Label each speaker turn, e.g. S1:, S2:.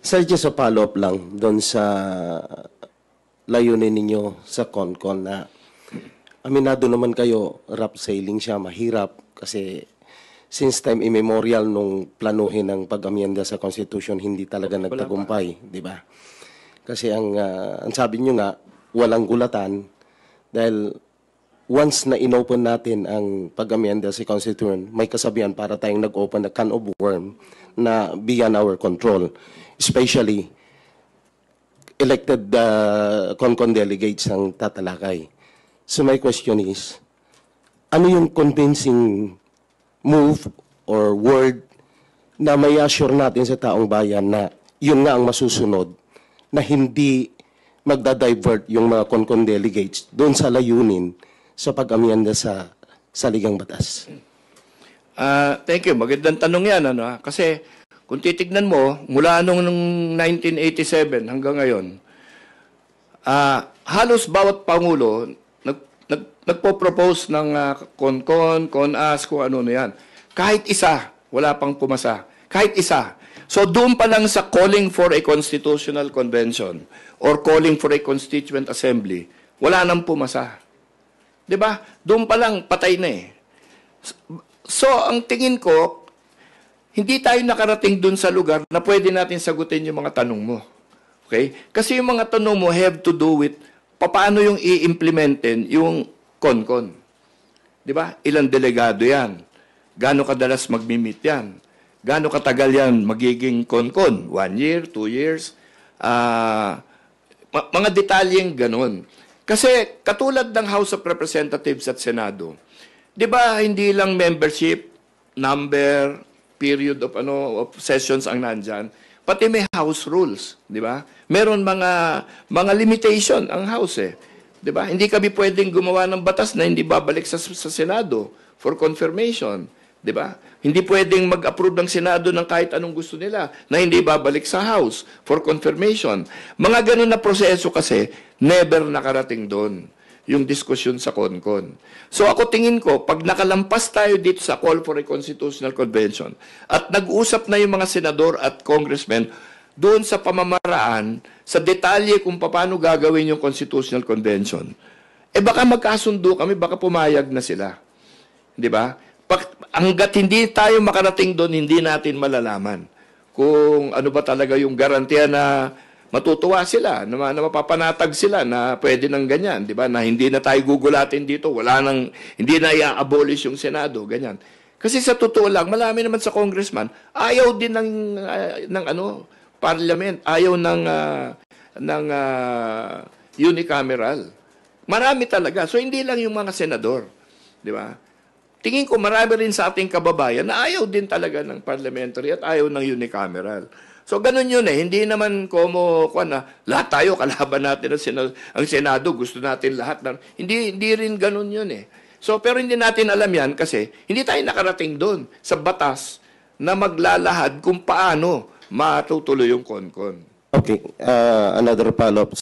S1: Sir, just a follow-up lang doon sa layunin ninyo sa CONCON na aminado naman kayo, rough sailing siya, mahirap kasi since time immemorial nung planuhin ng pag-amyenda sa Constitution, hindi talaga nagtagumpay, di ba? Kasi ang sabi nyo nga, walang gulatan dahil once na inopen natin ang pag-amyenda sa Constitution, may kasabihan para tayong nag-open a can of worm na beyond our control. Especially, elected CONCON delegates ang tatalakay. So my question is, ano yung convincing move or word na may assure natin sa taong bayan na yun nga ang masusunod, na hindi magda-divert yung mga CONCON delegates doon sa layunin sa pag-amyenda sa saligang batas?
S2: Thank you. Magandang tanong yan. Kasi kung titignan mo, mula nung 1987 hanggang ngayon, halos bawat Pangulo nagpo-propose ng CONCON, CONAS, kung ano na yan. Kahit isa, wala pang pumasa. Kahit isa. So doon pa lang sa calling for a constitutional convention or calling for a constituent assembly, wala nang pumasa. 'Di ba? Doon pa lang patay na eh. So ang tingin ko, hindi tayo nakarating doon sa lugar na pwede natin sagutin yung mga tanong mo. Okay? Kasi yung mga tanong mo have to do with paano yung i-implementin yung CONCON. 'Di ba? Ilang delegado 'yan? Gaano kadalas magmi-meet 'yan? Gaano katagal 'yan magiging CONCON? 1 year, 2 years? Mga detalyeng ganun. Kasi katulad ng House of Representatives at Senado, 'di ba hindi lang membership, number, period of sessions ang nandyan, pati may House rules, 'di ba? Meron mga limitation ang House eh. 'Di ba? Hindi kami pwedeng gumawa ng batas na hindi babalik sa Senado for confirmation, 'di ba? Hindi pwedeng mag-approve ng Senado ng kahit anong gusto nila na hindi babalik sa House for confirmation. Mga ganun na proseso kasi never nakarating doon yung diskusyon sa CONCON. So ako tingin ko, pag nakalampas tayo dito sa call for a constitutional convention at nag-usap na yung mga senador at congressmen doon sa pamamaraan, sa detalye kung paano gagawin yung constitutional convention, baka magkasundo kami, baka pumayag na sila. Di ba? Hanggat hindi tayo makarating doon, hindi natin malalaman kung ano ba talaga yung garantiya na matutuwa sila, na mapapanatag sila na pwede nang ganyan, di ba? Na hindi na tayo gugulatin dito, hindi na i-abolish yung Senado, ganyan. Kasi sa totoo lang, marami naman sa congressman, ayaw din ng parliament, ayaw ng unicameral. Marami talaga. So hindi lang yung mga senador, di ba? Tingin ko marami rin sa ating kababayan na ayaw din talaga ng parliamentary at ayaw ng unicameral. So ganun yun eh. Hindi naman lahat tayo kalaban natin ang Senado, gusto natin lahat. Hindi rin ganun yun eh. So pero hindi natin alam yan kasi hindi tayo nakarating doon sa batas na maglalahad kung paano matutuloy yung CONCON.
S1: Okay, another follow-up.